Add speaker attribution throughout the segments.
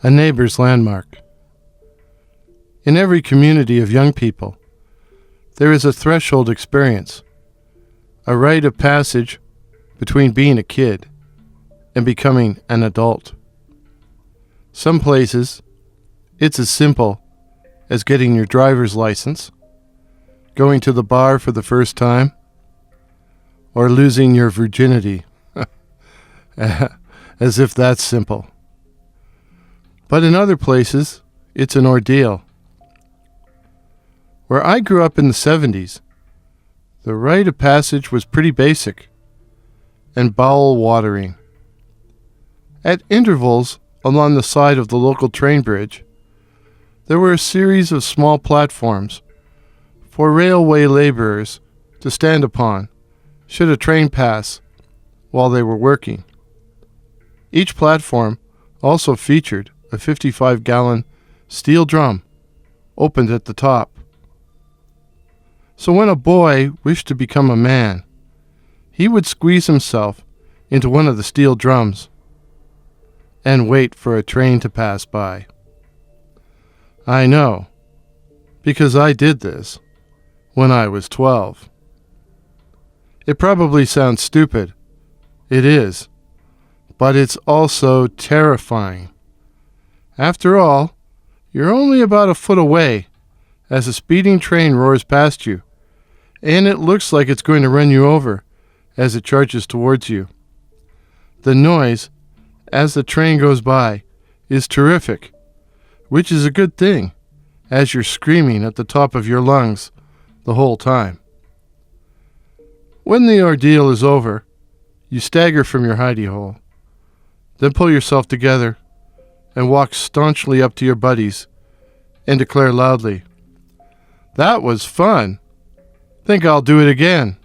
Speaker 1: A neighbor's landmark. In every community of young people, there is a threshold experience, a rite of passage between being a kid and becoming an adult. Some places, it's as simple as getting your driver's license, going to the bar for the first time, or losing your virginity. As if that's simple. But in other places, it's an ordeal. Where I grew up in the 70s, the rite of passage was pretty basic and bowel-watering. At intervals along the side of the local train bridge, there were a series of small platforms for railway laborers to stand upon should a train pass while they were working. Each platform also featured a 55-gallon steel drum opened at the top. So when a boy wished to become a man, he would squeeze himself into one of the steel drums and wait for a train to pass by. I know, because I did this when I was 12. It probably sounds stupid. It is. But it's also terrifying. After all, you're only about a foot away as a speeding train roars past you, and it looks like it's going to run you over as it charges towards you. The noise, as the train goes by, is terrific, which is a good thing, as you're screaming at the top of your lungs the whole time. When the ordeal is over, you stagger from your hidey hole, then pull yourself together and walk staunchly up to your buddies and declare loudly, "That was fun. Think I'll do it again."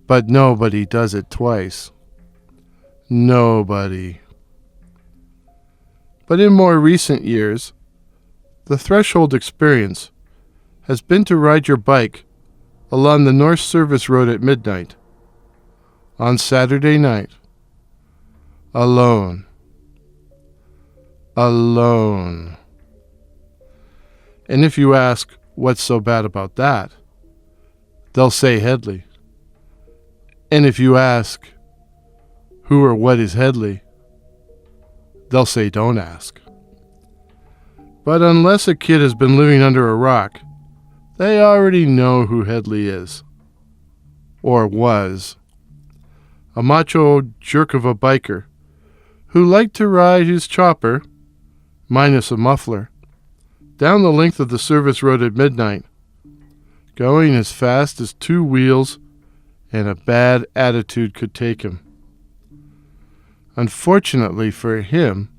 Speaker 1: But nobody does it twice. Nobody. But in more recent years, the threshold experience has been to ride your bike along the North Service Road at midnight, on Saturday night, alone. Alone. And if you ask what's so bad about that, they'll say Headley. And if you ask who or what is Headley, they'll say don't ask. But unless a kid has been living under a rock, they already know who Headley is. Or was. A macho jerk of a biker who liked to ride his chopper, minus a muffler, down the length of the service road at midnight, going as fast as two wheels and a bad attitude could take him. Unfortunately for him,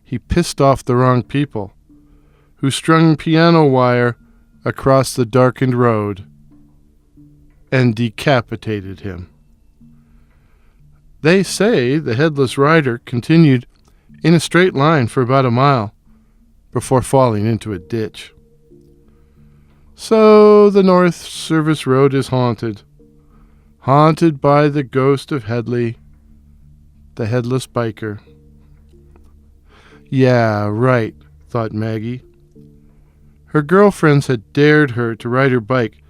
Speaker 1: he pissed off the wrong people, who strung piano wire across the darkened road and decapitated him. They say the headless rider continued in a straight line for about a mile before falling into a ditch. So the North Service Road is haunted. Haunted by the ghost of Headley, the headless biker. Yeah, right, thought Maggie. Her girlfriends had dared her to ride her bike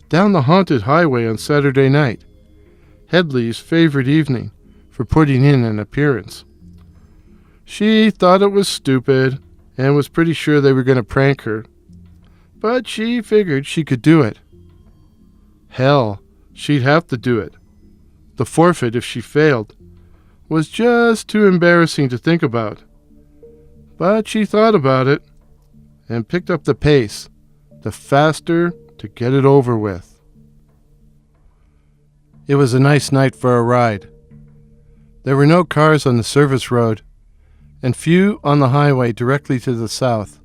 Speaker 1: down the haunted highway on Saturday night, Headley's favorite evening for putting in an appearance. She thought it was stupid and was pretty sure they were going to prank her, but she figured she could do it. Hell, she'd have to do it. The forfeit, if she failed, was just too embarrassing to think about. But she thought about it and picked up the pace, the faster to get it over with. It was a nice night for a ride. There were no cars on the service road, and few on the highway directly to the south.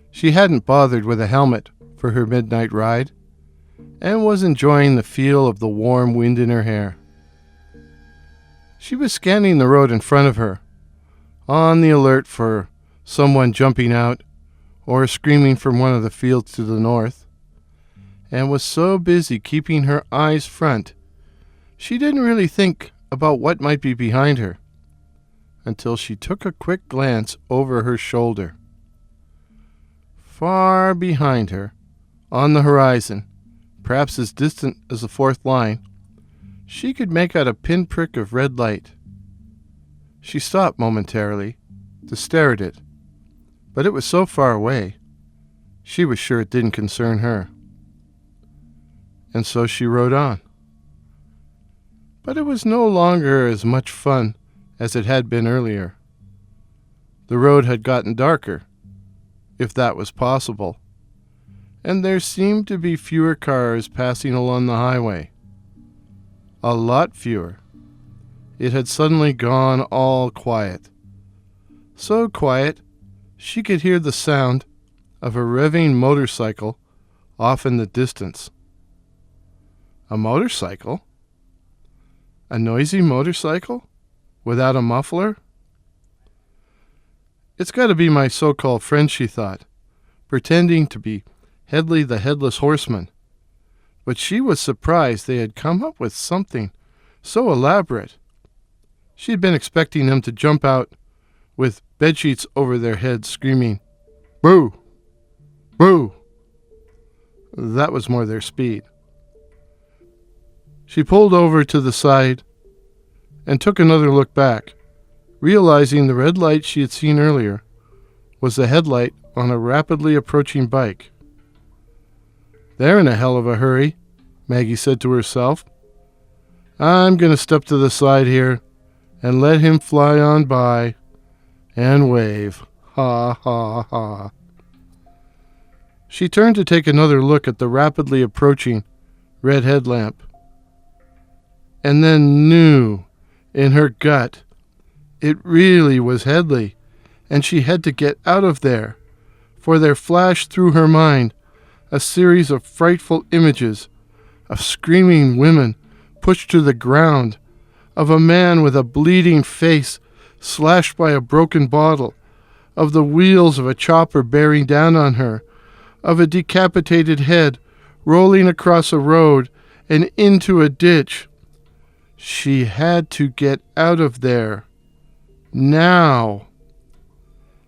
Speaker 1: She hadn't bothered with a helmet for her midnight ride, and was enjoying the feel of the warm wind in her hair. She was scanning the road in front of her, on the alert for someone jumping out or screaming from one of the fields to the north, and was so busy keeping her eyes front, she didn't really think about what might be behind her, until she took a quick glance over her shoulder. Far behind her, on the horizon, perhaps as distant as the fourth line, she could make out a pinprick of red light. She stopped momentarily to stare at it, but it was so far away, she was sure it didn't concern her. And so she rode on. But it was no longer as much fun as it had been earlier. The road had gotten darker, if that was possible, and there seemed to be fewer cars passing along the highway. A lot fewer. It had suddenly gone all quiet. So quiet, she could hear the sound of a revving motorcycle off in the distance. A motorcycle? A noisy motorcycle? Without a muffler? It's got to be my so-called friend, she thought, pretending to be Headley the Headless Horseman. But she was surprised they had come up with something so elaborate. She had been expecting them to jump out with bedsheets over their heads, screaming, "Boo! Boo!" That was more their speed. She pulled over to the side and took another look back, realizing the red light she had seen earlier was the headlight on a rapidly approaching bike. "They're in a hell of a hurry," Maggie said to herself. "I'm going to step to the side here and let him fly on by and wave. Ha, ha, ha." She turned to take another look at the rapidly approaching red headlamp, and then knew in her gut it really was Headley, and she had to get out of there, for there flashed through her mind a series of frightful images of screaming women pushed to the ground, of a man with a bleeding face slashed by a broken bottle, of the wheels of a chopper bearing down on her, of a decapitated head rolling across a road and into a ditch. She had to get out of there. Now.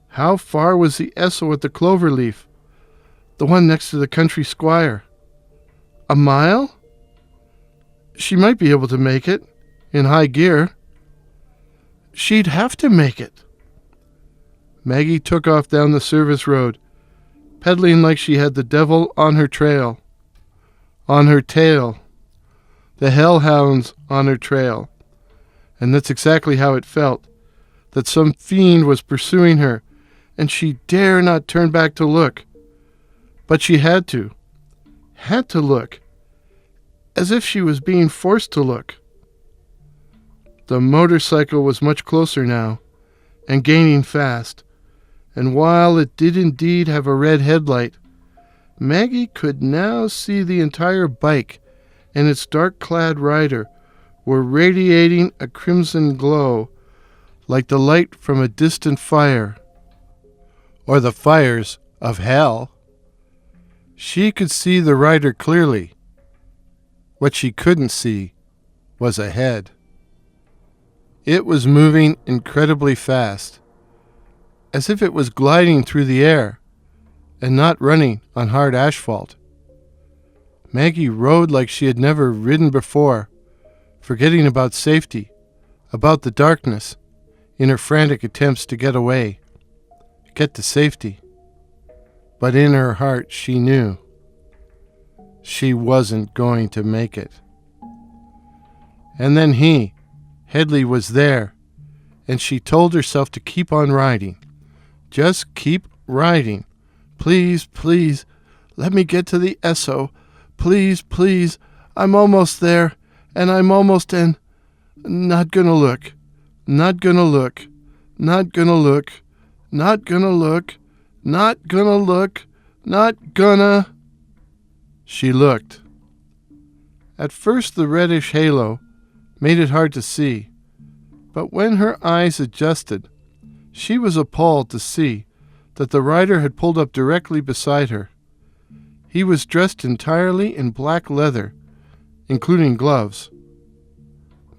Speaker 1: How far was the Esso at the Cloverleaf? The one next to the country squire? A mile? She might be able to make it, in high gear. She'd have to make it. Maggie took off down the service road, pedaling like she had the devil on her trail, on her tail, the hellhounds on her trail. And that's exactly how it felt, that some fiend was pursuing her, and she dare not turn back to look. But she had to look, as if she was being forced to look. The motorcycle was much closer now, and gaining fast, and while it did indeed have a red headlight, Maggie could now see the entire bike and its dark-clad rider were radiating a crimson glow, like the light from a distant fire, or the fires of hell. She could see the rider clearly. What she couldn't see was ahead. It was moving incredibly fast, as if it was gliding through the air and not running on hard asphalt. Maggie rode like she had never ridden before, forgetting about safety, about the darkness, in her frantic attempts to get away, get to safety. But in her heart she knew she wasn't going to make it. And then Headley, was there, and she told herself to keep on riding. Just keep riding. Please, please, let me get to the Esso. Please, please, I'm almost there, and I'm almost in. Not gonna look. Not gonna look. Not gonna look. Not gonna look. Not gonna look. Not gonna. She looked. At first the reddish halo made it hard to see, but when her eyes adjusted, she was appalled to see that the rider had pulled up directly beside her. He was dressed entirely in black leather, including gloves,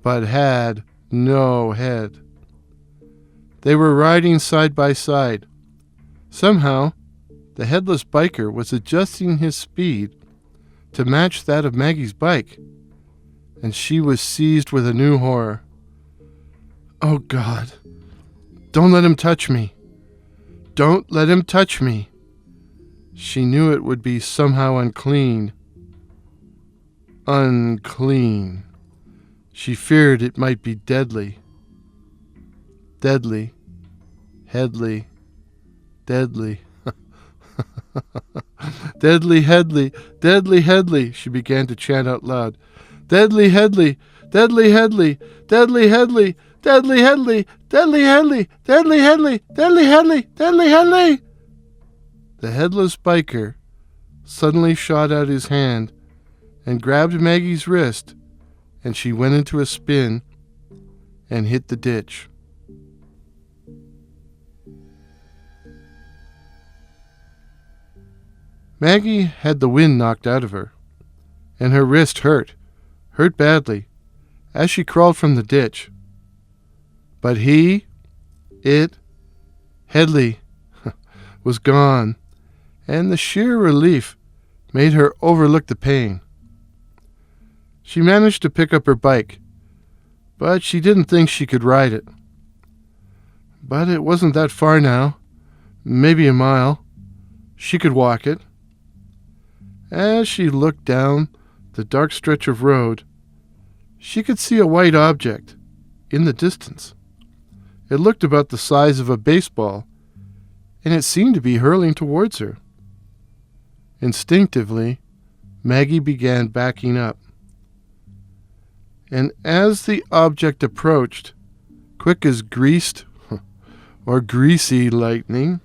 Speaker 1: but had no head. They were riding side by side. Somehow, the headless biker was adjusting his speed to match that of Maggie's bike, and she was seized with a new horror. Oh God, don't let him touch me. Don't let him touch me. She knew it would be somehow unclean. Unclean. She feared it might be deadly. Deadly. Headley. Deadly. Deadly Headley. Deadly Headley, she began to chant out loud. Deadly Headley. Deadly Headley. Deadly Headley. Deadly Headley. Deadly Headley. Deadly Headley. Deadly Headley. Deadly Headley. The headless biker suddenly shot out his hand and grabbed Maggie's wrist, and she went into a spin and hit the ditch. Maggie had the wind knocked out of her, and her wrist hurt badly, as she crawled from the ditch. But Headley, was gone, and the sheer relief made her overlook the pain. She managed to pick up her bike, but she didn't think she could ride it. But it wasn't that far now, maybe a mile. She could walk it. As she looked down the dark stretch of road, she could see a white object in the distance. It looked about the size of a baseball, and it seemed to be hurling towards her. Instinctively, Maggie began backing up. And as the object approached, quick as greased or greasy lightning,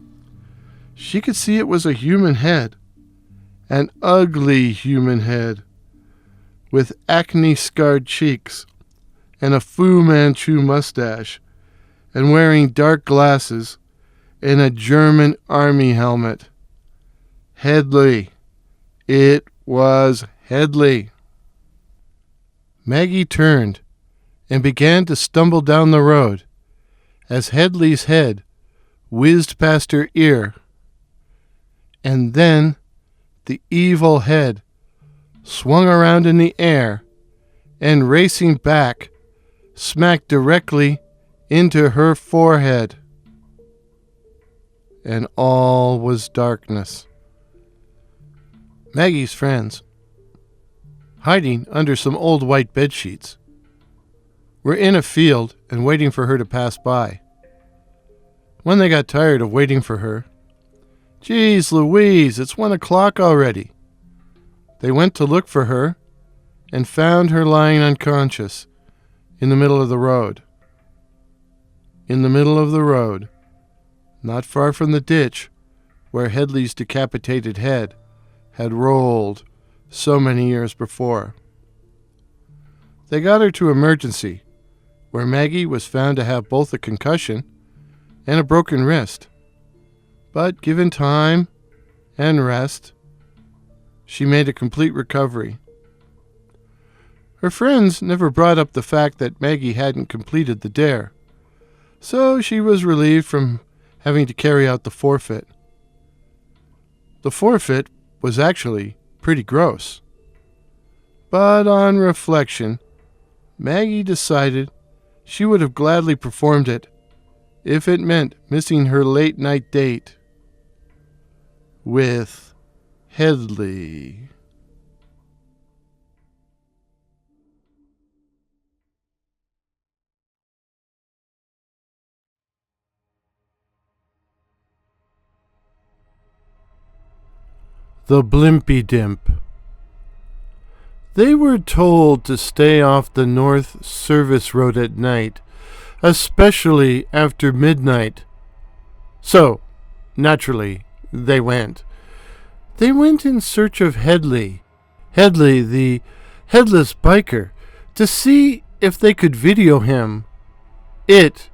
Speaker 1: she could see it was a human head, an ugly human head, with acne-scarred cheeks and a Fu Manchu mustache, and wearing dark glasses and a German army helmet. Headley. It was Headley. Maggie turned and began to stumble down the road as Headley's head whizzed past her ear. And then the evil head swung around in the air and, racing back, smacked directly into her forehead. And all was darkness. Maggie's friends, hiding under some old white bedsheets, were in a field and waiting for her to pass by. When they got tired of waiting for her, "Geez Louise, it's 1 o'clock already," they went to look for her and found her lying unconscious in the middle of the road. In the middle of the road, not far from the ditch where Headley's decapitated head had rolled so many years before. They got her to emergency, where Maggie was found to have both a concussion and a broken wrist. But given time and rest, she made a complete recovery. Her friends never brought up the fact that Maggie hadn't completed the dare, so she was relieved from having to carry out the forfeit. The forfeit was actually pretty gross. But on reflection, Maggie decided she would have gladly performed it if it meant missing her late-night date with Headley. The Blimpy Dimp. They were told to stay off the North Service Road at night, especially after midnight. So, naturally, they went. They went in search of Headley, the headless biker, to see if they could video him, to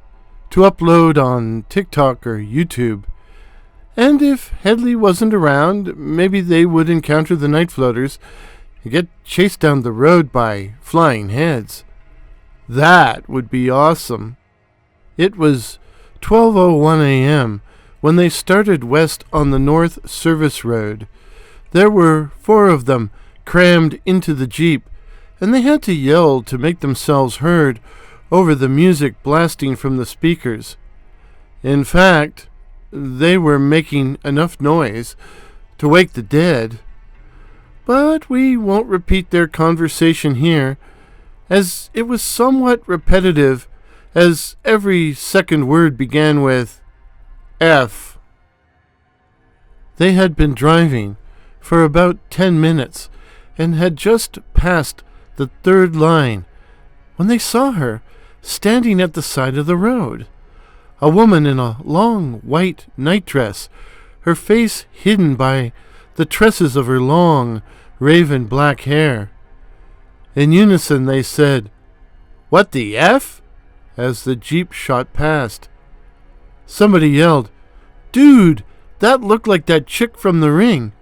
Speaker 1: upload on TikTok or YouTube. And if Headley wasn't around, maybe they would encounter the night floaters and get chased down the road by flying heads. That would be awesome. It was 12:01 a.m. when they started west on the North Service Road. There were 4 of them crammed into the Jeep, and they had to yell to make themselves heard over the music blasting from the speakers. In fact, they were making enough noise to wake the dead. But we won't repeat their conversation here, as it was somewhat repetitive, as every second word began with F. They had been driving for about 10 minutes and had just passed the 3rd line when they saw her standing at the side of the road. A woman in a long white nightdress, her face hidden by the tresses of her long, raven black hair. In unison they said, "What the F?" as the Jeep shot past. Somebody yelled, "Dude, that looked like that chick from The Ring."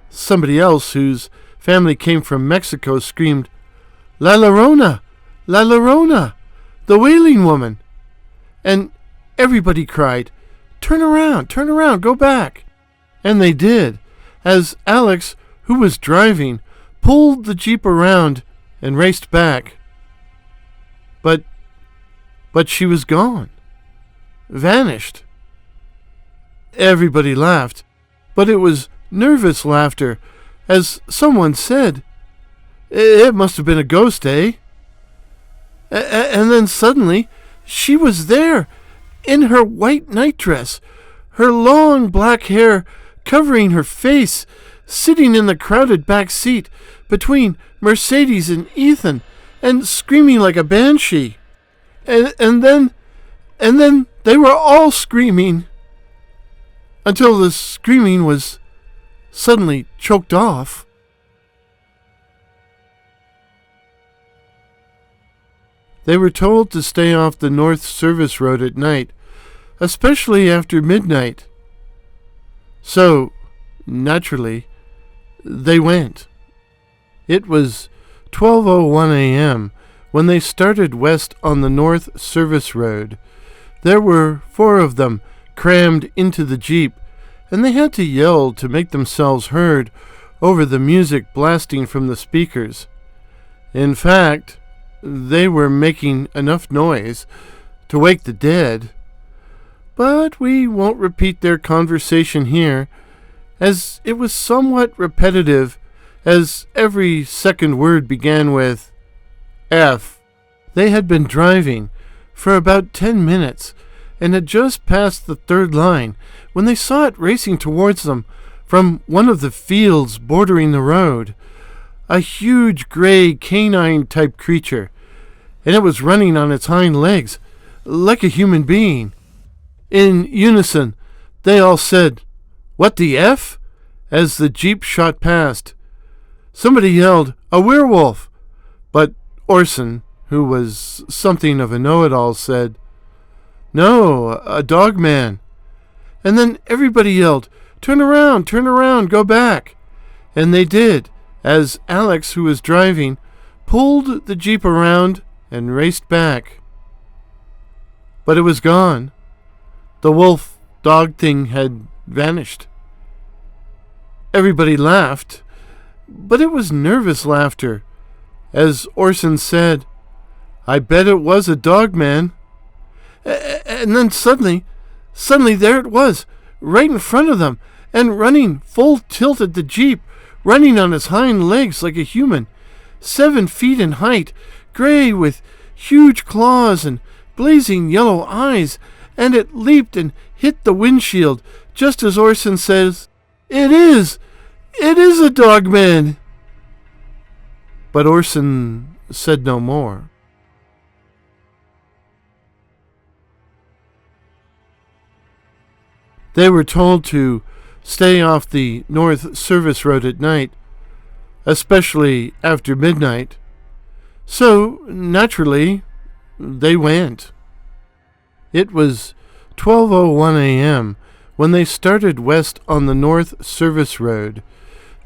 Speaker 1: Somebody else, whose family came from Mexico, screamed, "La Llorona! La Llorona! The Wailing Woman!" And everybody cried, turn around, go back." And they did, as Alex, who was driving, pulled the Jeep around and raced back. But she was gone. Vanished. Everybody laughed, but it was nervous laughter, as someone said, "It must have been a ghost, eh?" And then suddenly, she was there, in her white nightdress, her long black hair covering her face, sitting in the crowded back seat between Mercedes and Ethan, and screaming like a banshee. And then they were all screaming, until the screaming was suddenly choked off. They were told to stay off the North Service Road at night, especially after midnight. So, naturally, they went. It was 12:01 a.m. when they started west on the North Service Road. There were 4 of them crammed into the Jeep, and they had to yell to make themselves heard over the music blasting from the speakers. In fact, they were making enough noise to wake the dead. But we won't repeat their conversation here, as it was somewhat repetitive, as every second word began with F. They had been driving for about 10 minutes and had just passed the 3rd line when they saw it racing towards them from one of the fields bordering the road. A huge gray canine-type creature, and it was running on its hind legs like a human being. In unison, they all said, "What the F?" as the Jeep shot past. Somebody yelled, "A werewolf!" But Orson, who was something of a know-it-all, said, "No, a Dogman." And then everybody yelled, turn around, go back." And they did, as Alex, who was driving, pulled the Jeep around and raced back. But it was gone. The wolf dog thing had vanished. Everybody laughed, but it was nervous laughter, as Orson said, "I bet it was a Dogman." And then suddenly there it was, right in front of them, and running full tilt at the Jeep, running on its hind legs like a human, 7 feet in height, gray with huge claws and blazing yellow eyes, and it leaped and hit the windshield, just as Orson says, It is a Dogman." But Orson said no more. They were told to stay off the North Service Road at night, especially after midnight. So, naturally, they went. It was 12:01 a.m. when they started west on the North Service Road.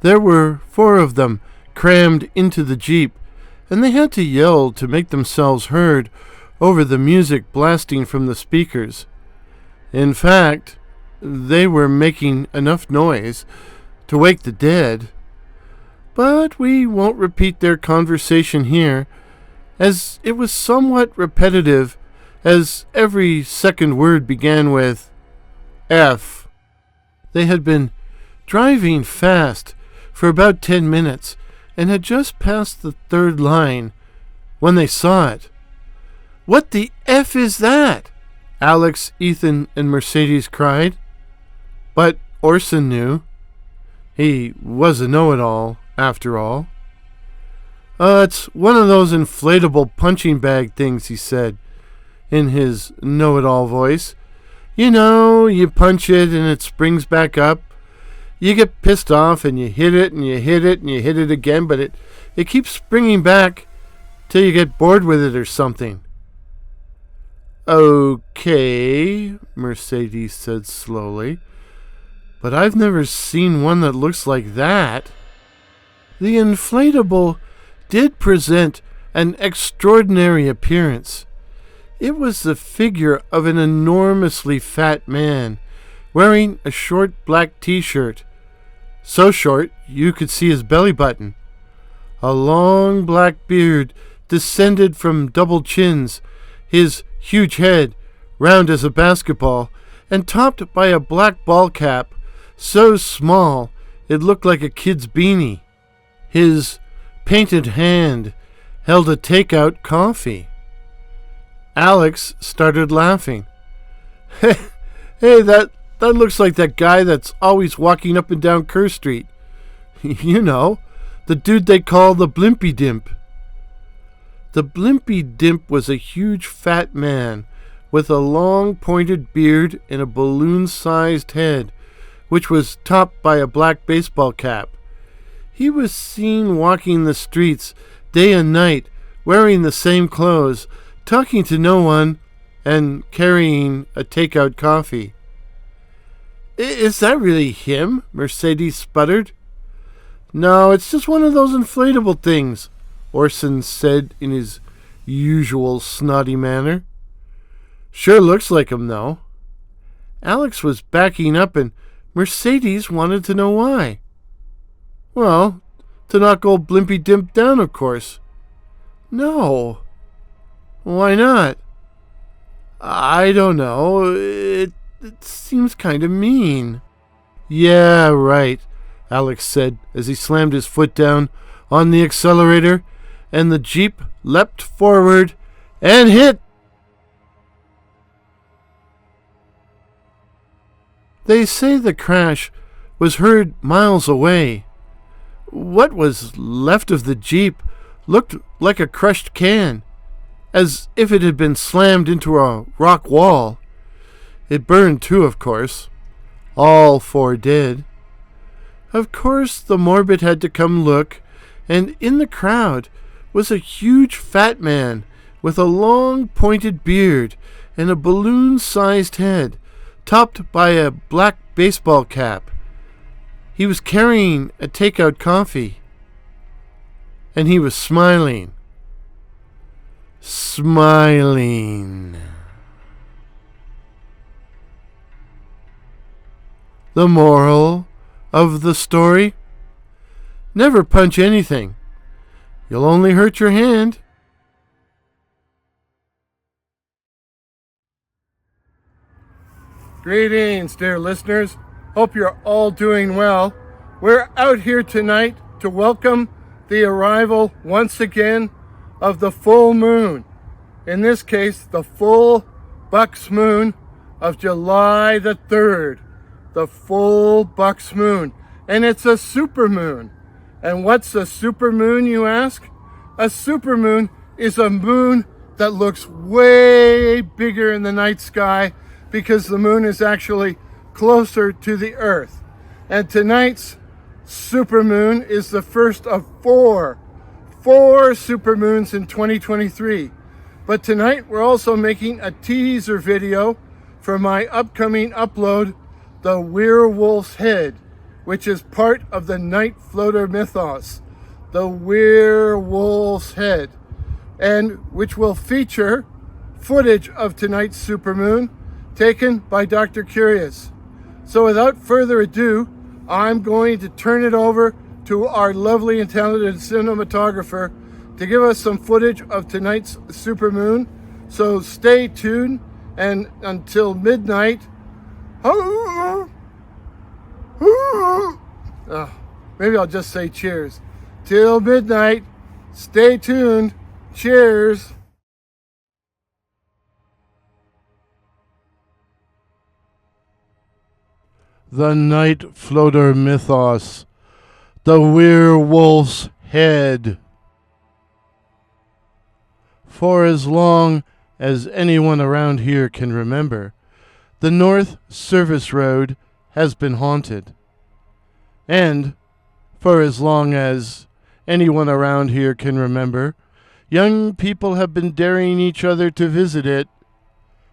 Speaker 1: There were 4 of them crammed into the Jeep, and they had to yell to make themselves heard over the music blasting from the speakers. In fact, they were making enough noise to wake the dead. But we won't repeat their conversation here, as it was somewhat repetitive, as every second word began with F. They had been driving fast for about 10 minutes and had just passed the third line when they saw it. "What the F is that?" Alex, Ethan, and Mercedes cried. But Orson knew. He was a know-it-all, after all. It's one of those inflatable punching bag things," he said, in his know-it-all voice. "You know, you punch it and it springs back up. You get pissed off and you hit it and you hit it and you hit it again, but it keeps springing back till you get bored with it or something." "Okay," Mercedes said slowly, "but I've never seen one that looks like that." The inflatable did present an extraordinary appearance. It was the figure of an enormously fat man, wearing a short black t-shirt, so short you could see his belly button. A long black beard descended from double chins, his huge head round as a basketball, and topped by a black ball cap so small it looked like a kid's beanie. His painted hand held a takeout coffee. Alex started laughing. Hey, that looks like that guy that's always walking up and down Kerr Street. You know, the dude they call the Blimpy Dimp." The Blimpy Dimp was a huge fat man with a long pointed beard and a balloon-sized head, which was topped by a black baseball cap. He was seen walking the streets day and night, wearing the same clothes, talking to no one, and carrying a takeout coffee. "Is that really him?" Mercedes sputtered. "No, it's just one of those inflatable things," Orson said in his usual snotty manner. "Sure looks like him, though." Alex was backing up, and Mercedes wanted to know why. "Well, to knock old Blimpy Dimp down, of course." "No." "Why not?" "I don't know. It seems kind of mean." "Yeah, right," Alex said as he slammed his foot down on the accelerator, and the Jeep leapt forward and hit. They say the crash was heard miles away. What was left of the Jeep looked like a crushed can, as if it had been slammed into a rock wall. It burned too, of course. All four did. Of course, the morbid had to come look, and in the crowd was a huge fat man with a long pointed beard and a balloon-sized head, topped by a black baseball cap. He was carrying a takeout coffee, and he was smiling. Smiling. The moral of the story? Never punch anything. You'll only hurt your hand. Greetings, dear listeners. Hope you're all doing well. We're out here tonight to welcome the arrival once again of the full moon. In this case, the full bucks moon of July the 3rd. The full bucks moon. And it's a supermoon. And what's a supermoon, you ask? A supermoon is a moon that looks way bigger in the night sky because the moon is actually closer to the earth. And tonight's supermoon is the first of four supermoons in 2023. But tonight we're also making a teaser video for my upcoming upload, The Werewolf's Head, which is part of the night floater mythos, The Werewolf's Head, and which will feature footage of tonight's supermoon, taken by Dr. Curious. So without further ado, I'm going to turn it over to our lovely and talented cinematographer to give us some footage of tonight's supermoon. So stay tuned, and until midnight, maybe I'll just say cheers. Till midnight, stay tuned. Cheers. The Night Floater Mythos. The Werewolf's Head. For as long as anyone around here can remember, the North Service Road has been haunted. And for as long as anyone around here can remember, young people have been daring each other to visit it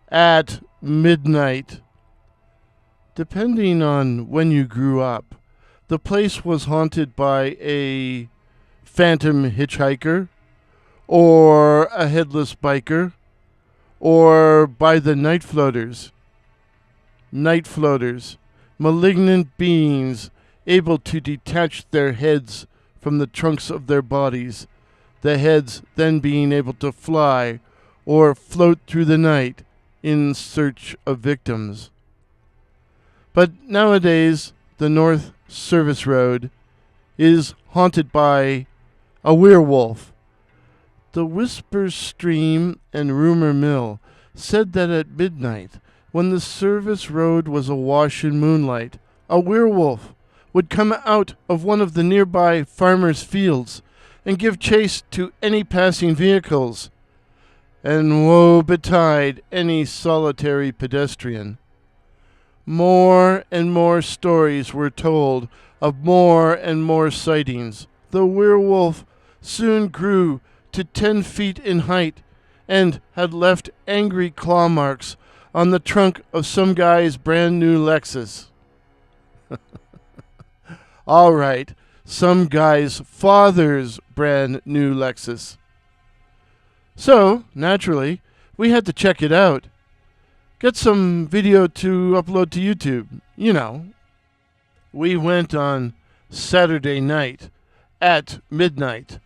Speaker 1: at midnight. Depending on when you grew up, the place was haunted by a phantom hitchhiker, or a headless biker, or by the night floaters. Night floaters, malignant beings able to detach their heads from the trunks of their bodies, the heads then being able to fly or float through the night in search of victims. But nowadays, the North Service Road is haunted by a werewolf. The Whisper Stream and Rumor Mill said that at midnight, when the service road was awash in moonlight, a werewolf would come out of one of the nearby farmers' fields and give chase to any passing vehicles, and woe betide any solitary pedestrian. More and more stories were told of more and more sightings. The werewolf soon grew to 10 feet in height and had left angry claw marks on the trunk of some guy's brand new Lexus. All right, some guy's father's brand new Lexus. So, naturally, we had to check it out. Get some video to upload to YouTube, you know. We went on Saturday night at midnight.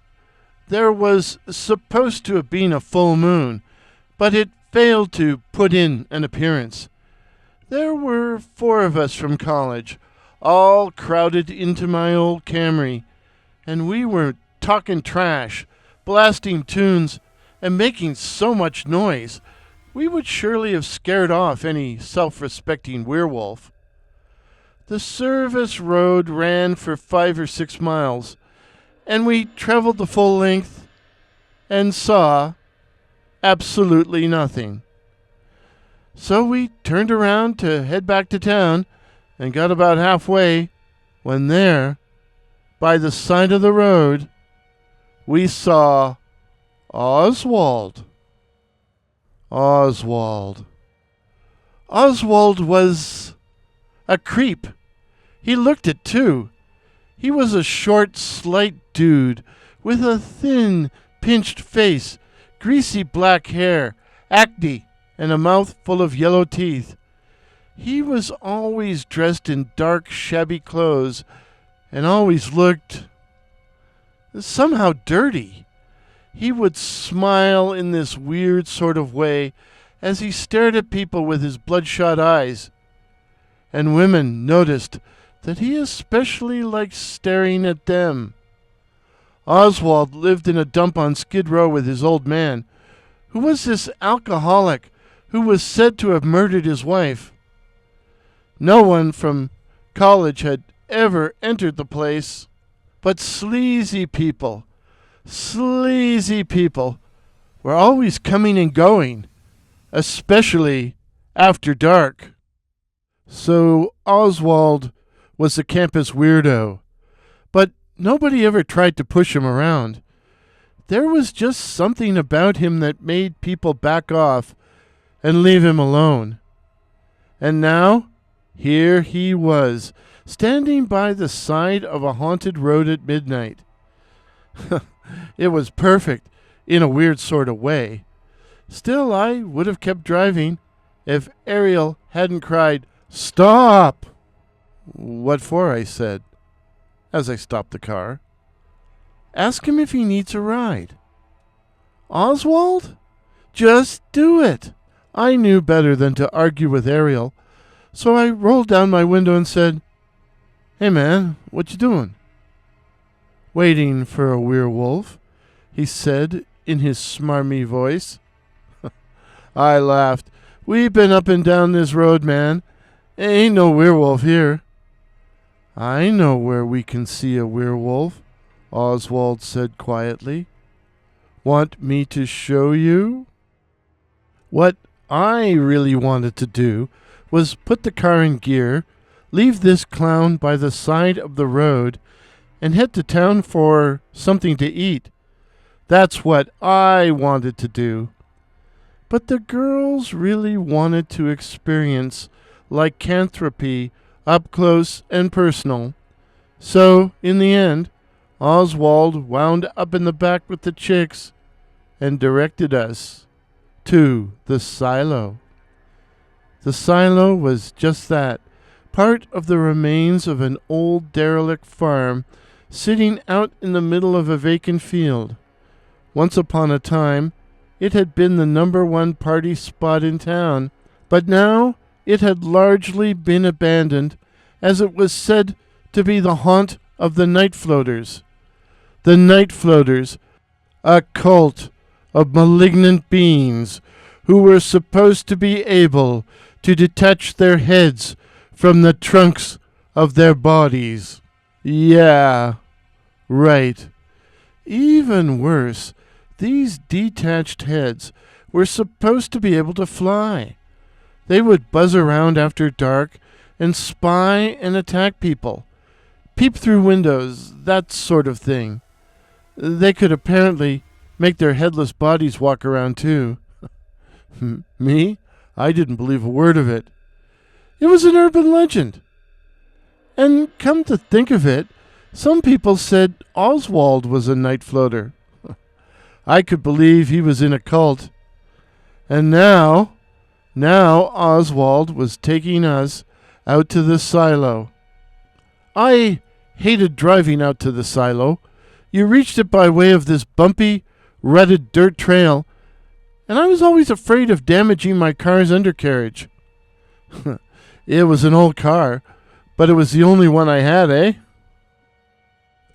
Speaker 1: There was supposed to have been a full moon, but it failed to put in an appearance. There were 4 of us from college, all crowded into my old Camry, and we were talking trash, blasting tunes, and making so much noise, we would surely have scared off any self-respecting werewolf. The service road ran for 5 or 6 miles, and we traveled the full length and saw absolutely nothing. So we turned around to head back to town and got about halfway when there, by the side of the road, we saw Oswald. Oswald was a creep. He looked it too. He was a short, slight dude with a thin, pinched face, greasy black hair, acne, and a mouth full of yellow teeth. He was always dressed in dark, shabby clothes and always looked somehow dirty. He would smile in this weird sort of way as he stared at people with his bloodshot eyes, and women noticed that he especially liked staring at them. Oswald lived in a dump on Skid Row with his old man, who was this alcoholic who was said to have murdered his wife. No one from college had ever entered the place, but sleazy people were always coming and going, especially after dark. So Oswald was a campus weirdo, but nobody ever tried to push him around. There was just something about him that made people back off and leave him alone. And now, here he was, standing by the side of a haunted road at midnight. It was perfect, in a weird sort of way. Still, I would have kept driving, if Ariel hadn't cried, "Stop!" "What for?" I said, as I stopped the car. "Ask him if he needs a ride." "Oswald? Just do it." I knew better than to argue with Ariel, so I rolled down my window and said, "Hey man, what you doing?" "Waiting for a werewolf," he said in his smarmy voice. I laughed. "We've been up and down this road, man. Ain't no werewolf here." "I know where we can see a werewolf," Oswald said quietly. "Want me to show you?" What I really wanted to do was put the car in gear, leave this clown by the side of the road, and head to town for something to eat. That's what I wanted to do. But the girls really wanted to experience lycanthropy up close and personal. So, in the end, Oswald wound up in the back with the chicks and directed us to the silo. The silo was just that, part of the remains of an old derelict farm sitting out in the middle of a vacant field. Once upon a time, it had been the #1 party spot in town, but now it had largely been abandoned, as it was said to be the haunt of the night floaters. The night floaters, a cult of malignant beings who were supposed to be able to detach their heads from the trunks of their bodies. Yeah, right. Even worse, these detached heads were supposed to be able to fly. They would buzz around after dark and spy and attack people, peep through windows, that sort of thing. They could apparently make their headless bodies walk around too. Me? I didn't believe a word of it. It was an urban legend. And come to think of it, some people said Oswald was a night floater. I could believe he was in a cult. And now Oswald was taking us out to the silo. I hated driving out to the silo. You reached it by way of this bumpy, rutted dirt trail, and I was always afraid of damaging my car's undercarriage. It was an old car, but it was the only one I had, eh?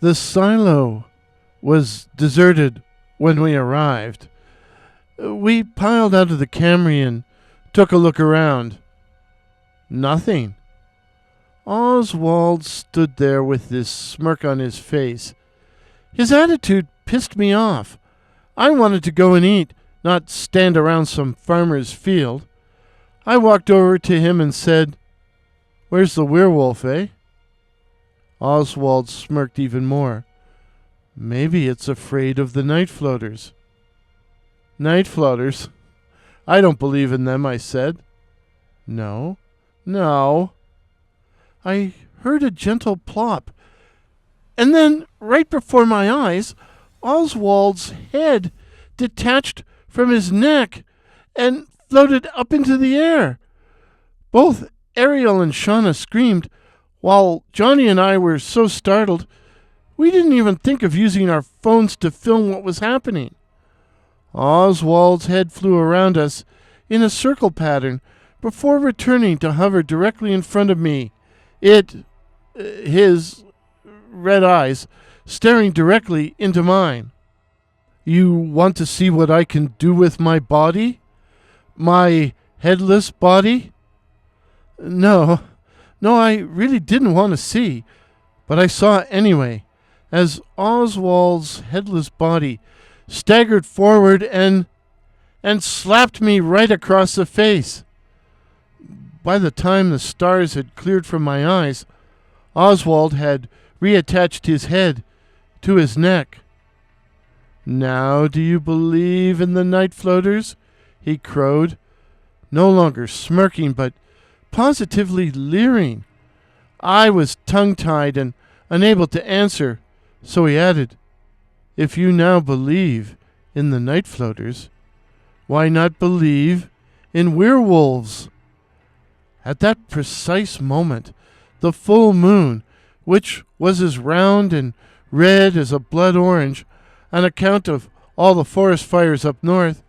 Speaker 1: The silo was deserted when we arrived. We piled out of the Camry and took a look around. Nothing. Oswald stood there with this smirk on his face. His attitude pissed me off. I wanted to go and eat, not stand around some farmer's field. I walked over to him and said, "Where's the werewolf, eh?" Oswald smirked even more. "Maybe it's afraid of the night floaters." "Night floaters? I don't believe in them," I said. No. I heard a gentle plop, and then, right before my eyes, Oswald's head detached from his neck and floated up into the air. Both Ariel and Shauna screamed, while Johnny and I were so startled we didn't even think of using our phones to film what was happening. Oswald's head flew around us in a circle pattern before returning to hover directly in front of me. His red eyes staring directly into mine. "You want to see what I can do with my body? My headless body?" No, I really didn't want to see, but I saw anyway, as Oswald's headless body staggered forward and slapped me right across the face. By the time the stars had cleared from my eyes, Oswald had reattached his head to his neck. "Now do you believe in the night floaters?" he crowed, no longer smirking, but positively leering. I was tongue-tied and unable to answer, so he added, "If you now believe in the night floaters, why not believe in Werewolves. At that precise moment, the full moon, which was as round and red as a blood orange on account of all the forest fires up north,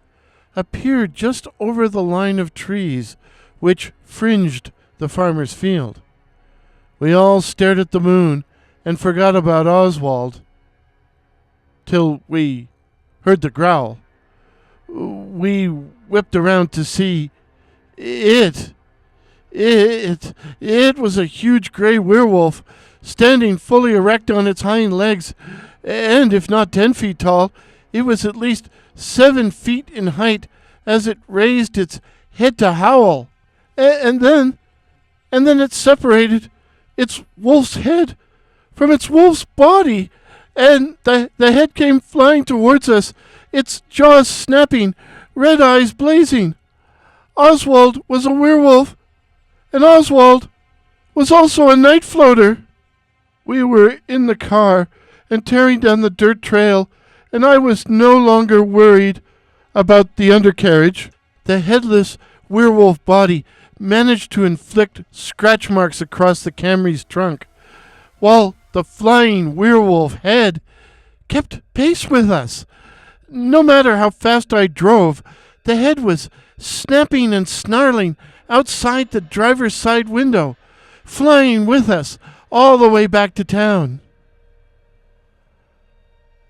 Speaker 1: appeared just over the line of trees which fringed the farmer's field. We all stared at the moon and forgot about Oswald till we heard the growl. We whipped around to see it. It was a huge gray werewolf, standing fully erect on its hind legs, and if not 10 feet tall, it was at least 7 feet in height as it raised its head to howl. And then it separated its wolf's head from its wolf's body, and the head came flying towards us, its jaws snapping, red eyes blazing. Oswald was a werewolf, and Oswald was also a night floater. We were in the car and tearing down the dirt trail, and I was no longer worried about the undercarriage. The headless werewolf body managed to inflict scratch marks across the Camry's trunk, while the flying werewolf head kept pace with us. No matter how fast I drove, the head was snapping and snarling outside the driver's side window, flying with us all the way back to town.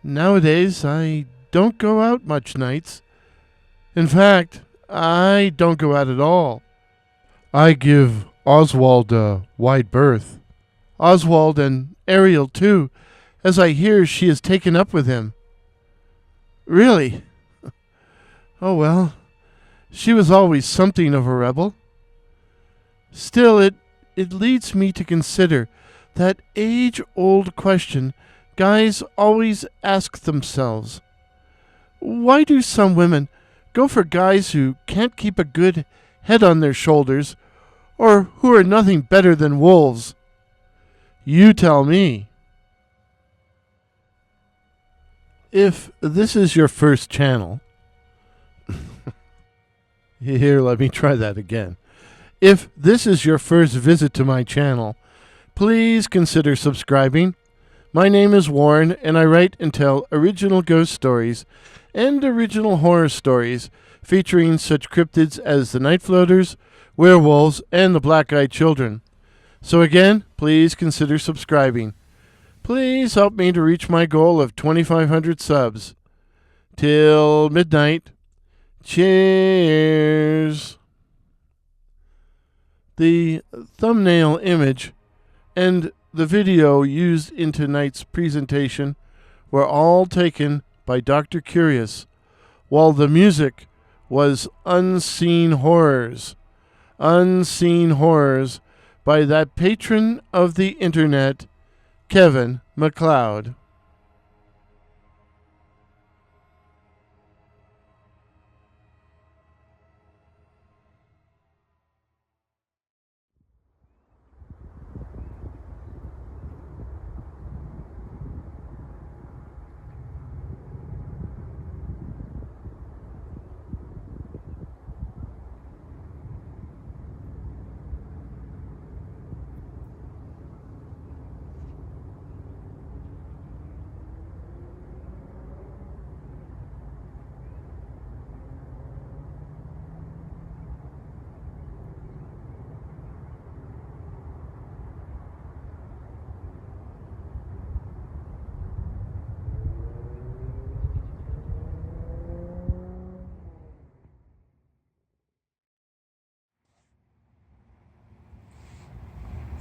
Speaker 1: Nowadays, I don't go out much nights. In fact, I don't go out at all. I give Oswald a wide berth. Oswald and Ariel, too, as I hear she is taken up with him. Really? Oh well, she was always something of a rebel. Still, it leads me to consider that age-old question guys always ask themselves. Why do some women go for guys who can't keep a good head on their shoulders, or who are nothing better than wolves? You tell me. If this is your first channel... Here, let me try that again. If this is your first visit to my channel, please consider subscribing. My name is Warren, and I write and tell original ghost stories and original horror stories featuring such cryptids as the Night Floaters, Werewolves, and the Black-Eyed Children. So again, please consider subscribing. Please help me to reach my goal of 2,500 subs. Till midnight. Cheers. The thumbnail image and the video used in tonight's presentation were all taken by Dr. Curious, while the music was Unseen Horrors. Unseen Horrors by that patron of the internet, Kevin MacLeod.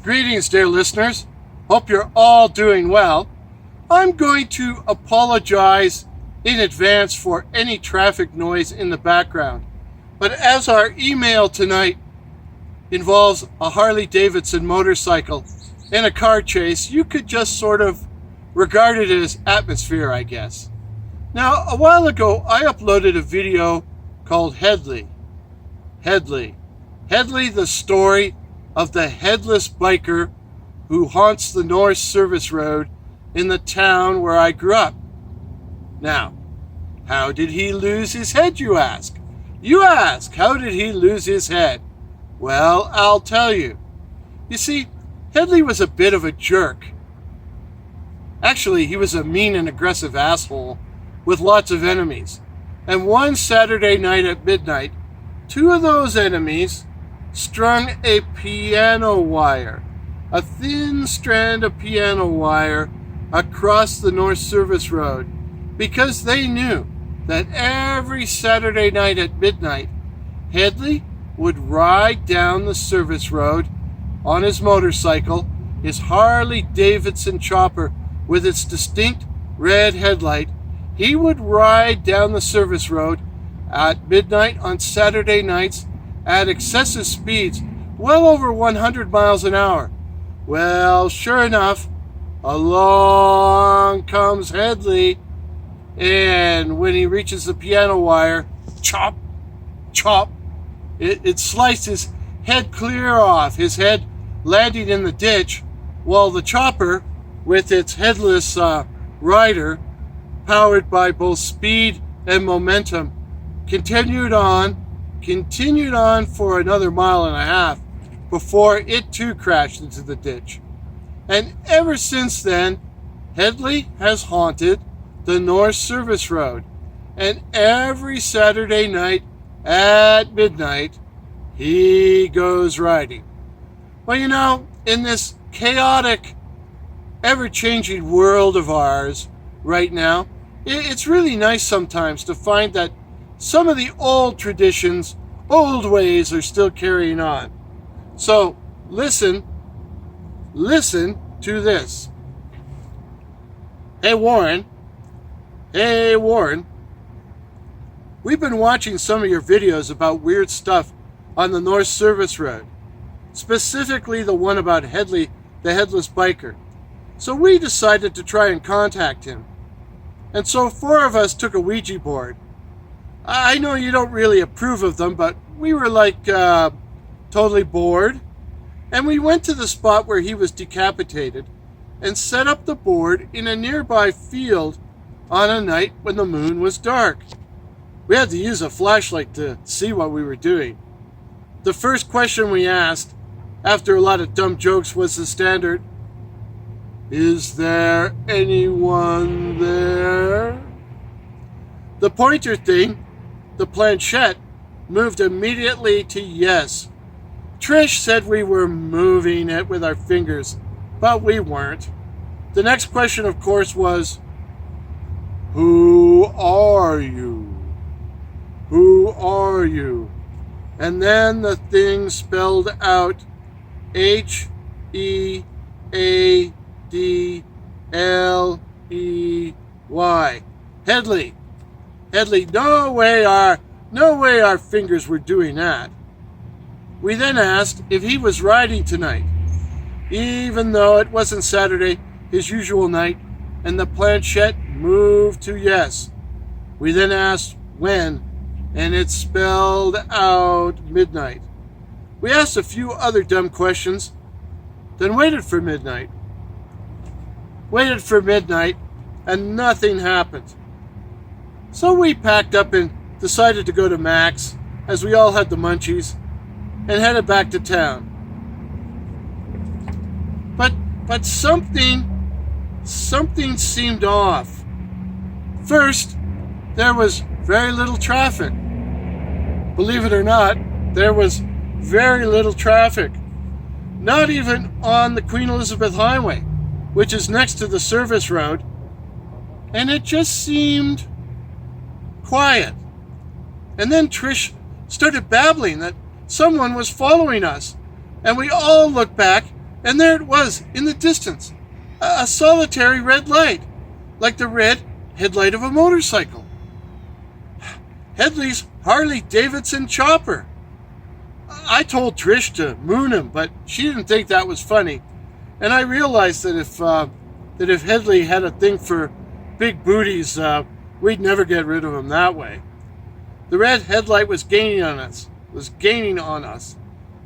Speaker 1: Greetings, dear listeners. Hope you're all doing well. I'm going to apologize in advance for any traffic noise in the background. But as our email tonight involves a Harley-Davidson motorcycle and a car chase, you could just sort of regard it as atmosphere, I guess. Now, a while ago, I uploaded a video called Headley. Headley, the story of the headless biker who haunts the North Service Road in the town where I grew up. Now, how did he lose his head, you ask? You ask, how did he lose his head? Well, I'll tell you. You see, Headley was a bit of a jerk. Actually, he was a mean and aggressive asshole with lots of enemies. And one Saturday night at midnight, two of those enemies strung a piano wire, a thin strand of piano wire, across the North Service Road, because they knew that every Saturday night at midnight, Headley would ride down the service road on his motorcycle, his Harley Davidson chopper with its distinct red headlight. He would ride down the service road at midnight on Saturday nights at excessive speeds, well over 100 miles an hour. Well, sure enough, along comes Headley, and when he reaches the piano wire, chop, chop, it sliced his head clear off, his head landing in the ditch, while the chopper, with its headless rider, powered by both speed and momentum, continued on for another mile and a half before it too crashed into the ditch. And ever since then, Headley has haunted the North Service Road, and every Saturday night at midnight, he goes riding. Well, you know, in this chaotic, ever-changing world of ours right now, it's really nice sometimes to find that some of the old traditions, old ways are still carrying on. So, listen to this. Hey Warren, we've been watching some of your videos about weird stuff on the North Service Road, specifically the one about Headley, the headless biker. So we decided to try and contact him. And so 4 of us took a Ouija board. I know you don't really approve of them, but we were totally bored. And we went to the spot where he was decapitated and set up the board in a nearby field on a night when the moon was dark. We had to use a flashlight to see what we were doing. The first question we asked, after a lot of dumb jokes, was the standard, "Is there anyone there?" The pointer thing, the planchette, moved immediately to yes. Trish said we were moving it with our fingers, but we weren't. The next question, of course, was, "Who are you? Who are you?" And then the thing spelled out Headley. Headley, no way our fingers were doing that. We then asked if he was riding tonight, even though it wasn't Saturday, his usual night, and the planchette moved to yes. We then asked when, and it spelled out midnight. We asked a few other dumb questions, then waited for midnight. And nothing happened. So we packed up and decided to go to Mac's, as we all had the munchies, and headed back to town. But something seemed off. First, there was very little traffic. Believe it or not, there was very little traffic. Not even on the Queen Elizabeth Highway, which is next to the service road, and it just seemed quiet. And then Trish started babbling that someone was following us, and we all looked back, and there it was in the distance, a solitary red light, like the red headlight of a motorcycle. Headley's Harley Davidson chopper. I told Trish to moon him, but she didn't think that was funny, and I realized that if Headley had a thing for big booties, we'd never get rid of him that way. The red headlight was gaining on us,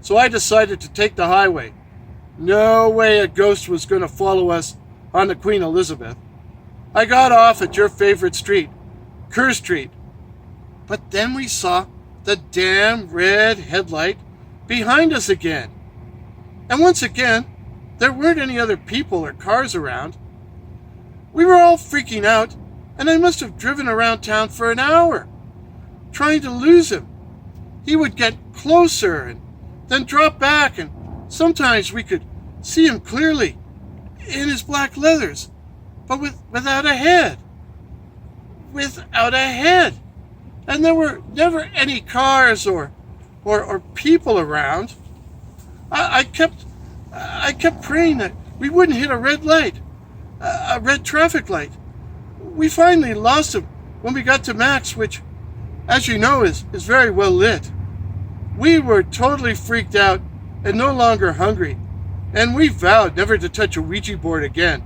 Speaker 1: so I decided to take the highway. No way a ghost was going to follow us on the Queen Elizabeth. I got off at your favorite street, Kerr Street. But then we saw the damn red headlight behind us again. And once again, there weren't any other people or cars around. We were all freaking out, and I must have driven around town for an hour, trying to lose him. He would get closer and then drop back, and sometimes we could see him clearly in his black leathers, but without a head. Without a head. And there were never any cars or people around. I kept praying that we wouldn't hit a red light, a red traffic light. We finally lost him when we got to Mac's, which, as you know, is very well lit. We were totally freaked out and no longer hungry, and we vowed never to touch a Ouija board again.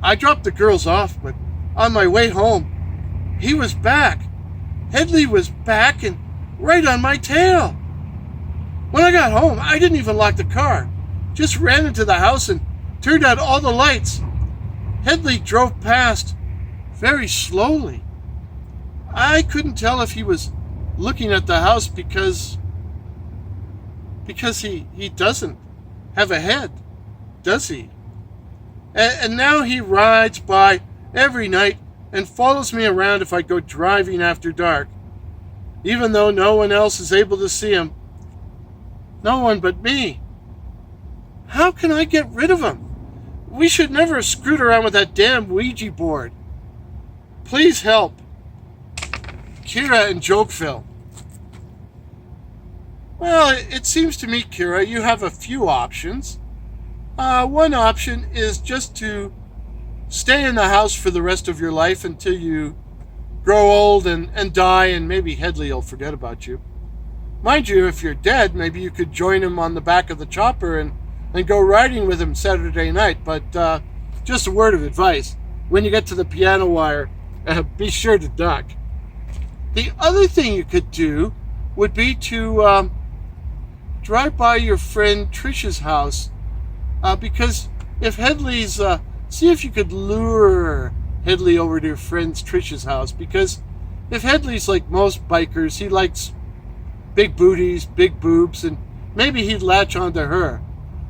Speaker 1: I dropped the girls off, but on my way home, he was back. Headley was back and right on my tail. When I got home, I didn't even lock the car. Just ran into the house and turned out all the lights. Headley drove past very slowly. I couldn't tell if he was looking at the house because he doesn't have a head, does he? And now he rides by every night and follows me around if I go driving after dark, even though no one else is able to see him. No one but me. How can I get rid of him? We should never have screwed around with that damn Ouija board. Please help. Kira and Jokeville. Well, it seems to me, Kira, you have a few options. One option is just to stay in the house for the rest of your life until you grow old and die, and maybe Headley will forget about you. Mind you, if you're dead, maybe you could join him on the back of the chopper and go riding with him Saturday night. But just a word of advice, when you get to the piano wire, be sure to duck. The other thing you could do would be to drive by your friend Trish's house, because if Headley's... see if you could lure Headley over to your friend Trish's house, because if Headley's like most bikers, he likes big booties, big boobs, and maybe he'd latch onto her.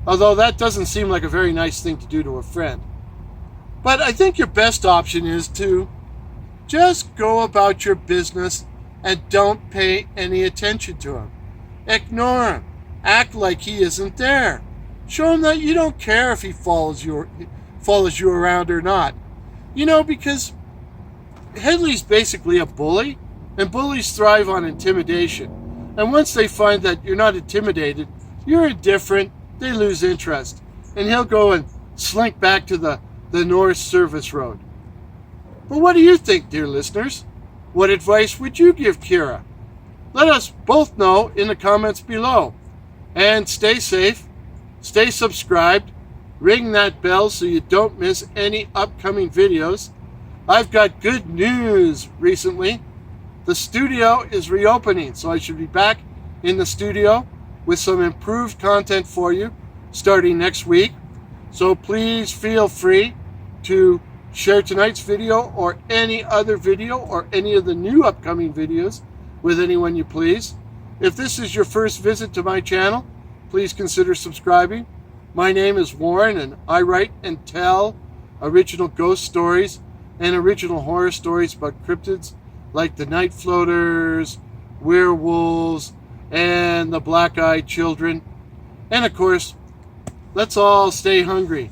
Speaker 1: Although that doesn't seem like a very nice thing to do to a friend. But I think your best option is to just go about your business and don't pay any attention to him. Ignore him. Act like he isn't there. Show him that you don't care if he follows you around or not. You know, because Headley's basically a bully, and bullies thrive on intimidation. And once they find that you're not intimidated, you're indifferent, they lose interest. And he'll go and slink back to the North Service Road. But what do you think, dear listeners? What advice would you give Kira? Let us both know in the comments below. And stay safe, stay subscribed, ring that bell so you don't miss any upcoming videos. I've got good news recently. The studio is reopening, so I should be back in the studio with some improved content for you starting next week. So please feel free to share tonight's video or any other video or any of the new upcoming videos with anyone you please. If this is your first visit to my channel, please consider subscribing. My name is Warren, and I write and tell original ghost stories and original horror stories about cryptids like the Night Floaters, Werewolves, and the Black-Eyed Children. And of course, let's all stay hungry.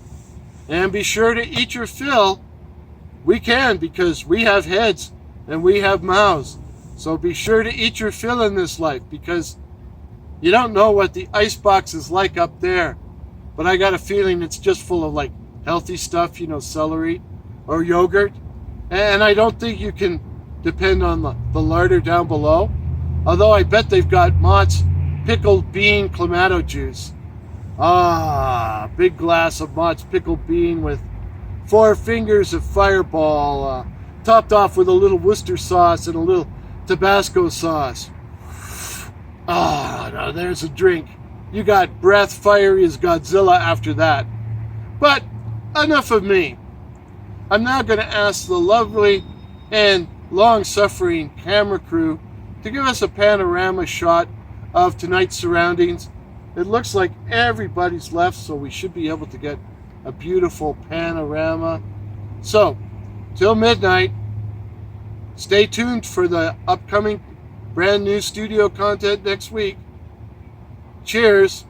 Speaker 1: And be sure to eat your fill. We can, because we have heads and we have mouths. So be sure to eat your fill in this life, because you don't know what the icebox is like up there. But I got a feeling it's just full of like healthy stuff, you know, celery or yogurt. And I don't think you can depend on the larder down below. Although I bet they've got Mott's pickled bean clamato juice. Ah, big glass of Mott's pickled bean with 4 fingers of Fireball, topped off with a little Worcester sauce and a little Tabasco sauce. Ah, now there's a drink. You got breath fiery as Godzilla after that. But enough of me. I'm now going to ask the lovely and long-suffering camera crew to give us a panorama shot of tonight's surroundings. It looks like everybody's left, so we should be able to get a beautiful panorama. So, till midnight, stay tuned for the upcoming brand new studio content next week. Cheers.